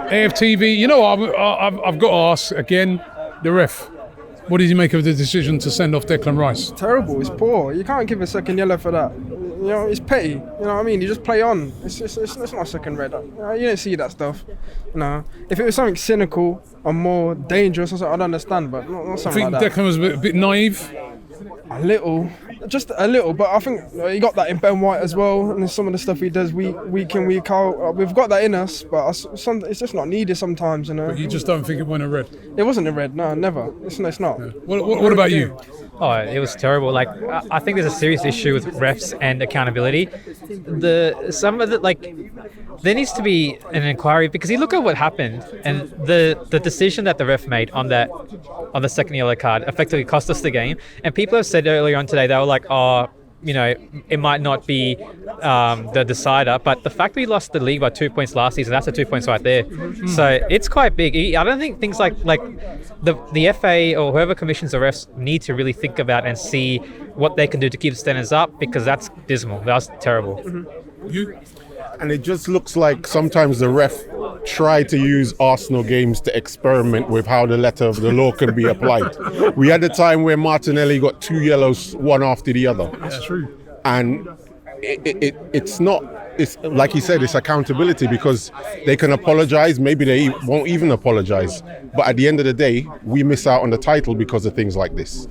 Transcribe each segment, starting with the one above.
AFTV, you know what, I've got to ask again, the ref. What did you make of the decision to send off Declan Rice? Terrible, it's poor. You can't give a second yellow for that. You know, it's petty. You know what I mean? You just play on. It's not a second red. You don't see that stuff. No. If it was something cynical or more dangerous or something, I'd understand, but not something like that. I think Declan was a bit naive? A little. Just a little, but I think he got that in Ben White as well, and some of the stuff he does week in, week out. We've got that in us, but it's just not needed sometimes, you know. But you just don't think it went a red? It wasn't a red, no, never. It's not. Yeah. What about you? Oh, it was terrible. Like, I think there's a serious issue with refs and accountability. There needs to be an inquiry, because you look at what happened, and the decision that the ref made on the second yellow card effectively cost us the game. And people have said earlier on today, they were like, oh, you know, it might not be the decider, but the fact we lost the league by 2 points last season, that's 2 points right there. So it's quite big. I don't think things like the FA or whoever commissions the refs need to really think about and see what they can do to keep the standards up, because that's dismal. That was terrible. You? And it just looks like sometimes the ref try to use Arsenal games to experiment with how the letter of the law can be applied. We had a time where Martinelli got 2 yellows, one after the other. That's true. And it's not, it's like he said, it's accountability, because they can apologise, maybe they won't even apologise. But at the end of the day, we miss out on the title because of things like this.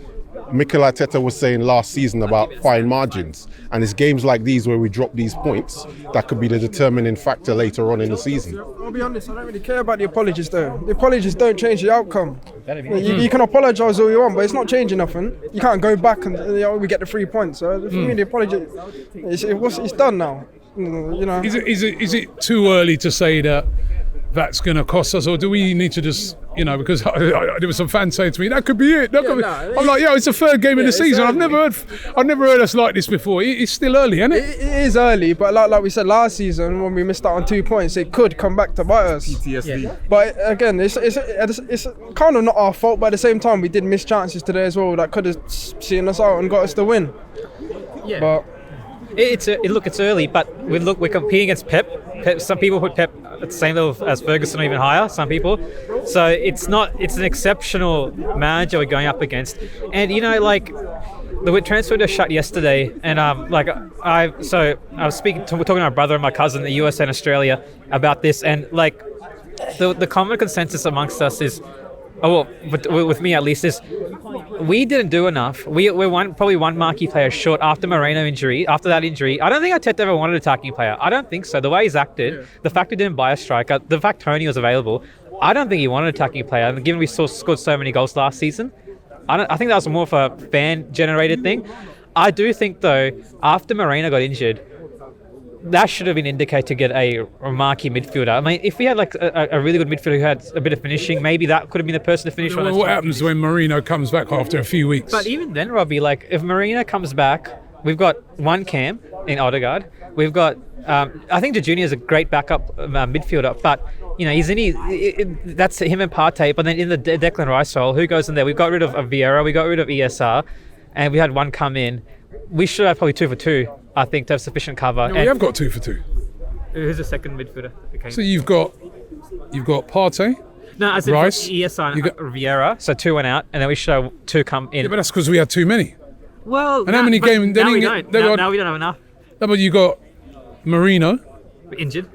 Mikel Arteta was saying last season about fine margins, and it's games like these where we drop these points that could be the determining factor later on in the season. I'll be honest, I don't really care about the apologies though. The apologies don't change the outcome. You can apologise all you want, but it's not changing nothing. You can't go back and we get the 3 points. So for me, the apology, it's done now. You know. Is it too early to say that that's going to cost us, or do we need to just, you know, because there was some fans saying to me, that could be it. I'm like, it's the third game of the season. I've never heard us like this before. It's still early, isn't it? It is early, but like we said last season, when we missed out on 2 points, it could come back to bite us. PTSD. Yeah. But again, it's kind of not our fault, but at the same time, we did miss chances today as well that could have seen us out and got us the win. Yeah. But it's early, but we're competing against Pep. Some people put Pep at the same level as Ferguson, or even higher, some people. So it's an exceptional manager we're going up against. And you know, like, the transfer window shut yesterday, and I was talking to my brother and my cousin in the US and Australia about this, and like the common consensus amongst us is, with me at least, is we didn't do enough. We're probably one marquee player short after After that injury, I don't think Arteta ever wanted an attacking player. I don't think so. The way he's acted, the fact we didn't buy a striker, the fact Tony was available, I don't think he wanted an attacking player. And given we scored so many goals last season, I think that was more of a fan-generated thing. I do think, though, after Moreno got injured, that should have been indicated to get a marquee midfielder. I mean, if we had like a really good midfielder who had a bit of finishing, maybe that could have been the person to finish. What happens when Marino comes back after a few weeks? But even then, Robbie, like, if Marino comes back, we've got one Cam in Odegaard. We've got, I think De Junior is a great backup midfielder, but you know, that's him and Partey. But then in the Declan Rice role, who goes in there? We got rid of Vieira, we got rid of ESR, and we had one come in. We should have probably 2 for 2, I think, to have sufficient cover. No, we have got 2 for 2. Who's the second midfielder? Okay. So you've got Partey, no, as Rice, ESR and Vieira, so 2 went out, and then we should have 2 come in. Yeah, but that's because we had too many. Well, and how many games? Now we don't. Now we don't have enough. No, but you got Marino. We're injured.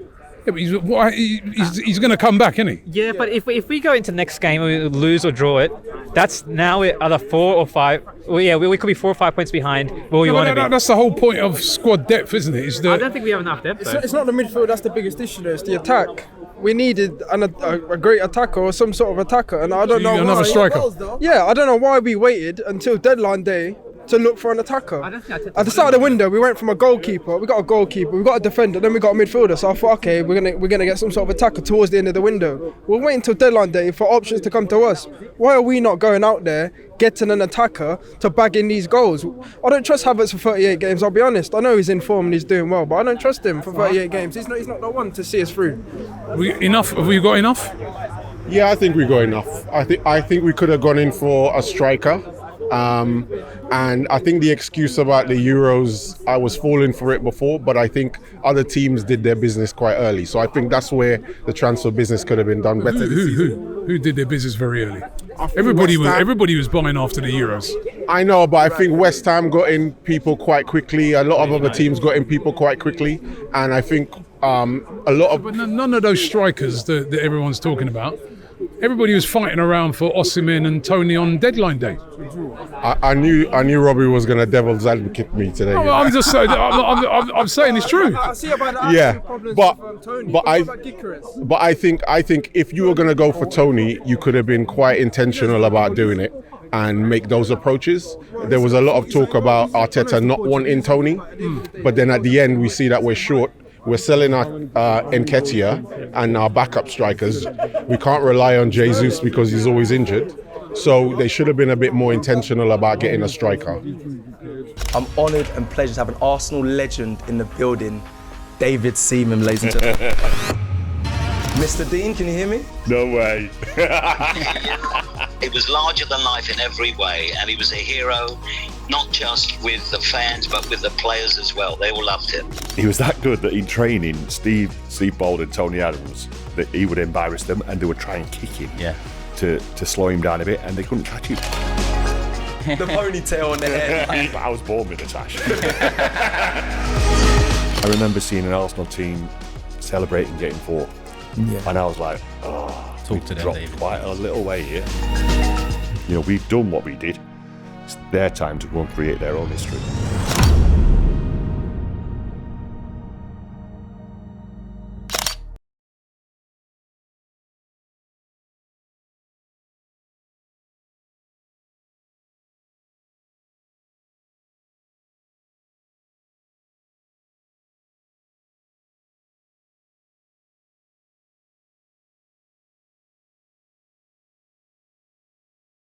Yeah, but he's going to come back, isn't he? Yeah, but if we go into next game and we lose or draw it, that's now we're either 4 or 5. Well, yeah, we could be 4 or 5 points behind where we want to be. That's the whole point of squad depth, isn't it? I don't think we have enough depth. It's not the midfield that's the biggest issue. Though. It's the attack. We needed a great attacker or some sort of attacker, and I don't know why. Another striker. Yeah, I don't know why we waited until deadline day to look for an attacker. I don't think At the start of the window, we went from a goalkeeper. We got a goalkeeper. We got a defender. Then we got a midfielder. So I thought, okay, we're gonna get some sort of attacker towards the end of the window. We're waiting until deadline day for options to come to us. Why are we not going out there getting an attacker to bag in these goals? I don't trust Havertz for 38 games. I'll be honest. I know he's in form and he's doing well, but I don't trust him for 38 games. He's not the one to see us through. Have we got enough? Yeah, I think we got enough. I think we could have gone in for a striker. And I think the excuse about the Euros, I was falling for it before, but I think other teams did their business quite early. So I think that's where the transfer business could have been done better. Who did their business very early? Everybody was buying after the Euros. I know, but I think West Ham got in people quite quickly. A lot of other teams got in people quite quickly, and I think a lot of. But none of those strikers that everyone's talking about. Everybody was fighting around for Osimhen and Tony on deadline day. I knew Robbie was going to devil's advocate me today. Oh, I'm just saying. I'm saying it's true. I see about the Yeah, problems but Tony. but I think if you were going to go for Tony, you could have been quite intentional about doing it and make those approaches. There was a lot of talk about Arteta not wanting Tony, but then at the end we see that we're short. We're selling our Nketiah and our backup strikers. We can't rely on Jesus because he's always injured. So they should have been a bit more intentional about getting a striker. I'm honoured and pleasured to have an Arsenal legend in the building, David Seaman, ladies and gentlemen. Mr. Dean, can you hear me? No way. It was larger than life in every way, and he was a hero, not just with the fans, but with the players as well. They all loved him. He was that good that in training, Steve Bold and Tony Adams, that he would embarrass them and they would try and kick him to slow him down a bit, and they couldn't catch him. The ponytail on the head. I was born with a tash. I remember seeing an Arsenal team celebrating getting fourth. And I was like, Talk to them, dropped David. quite a little way here. You know, we've done what we did. It's their time to go and create their own history.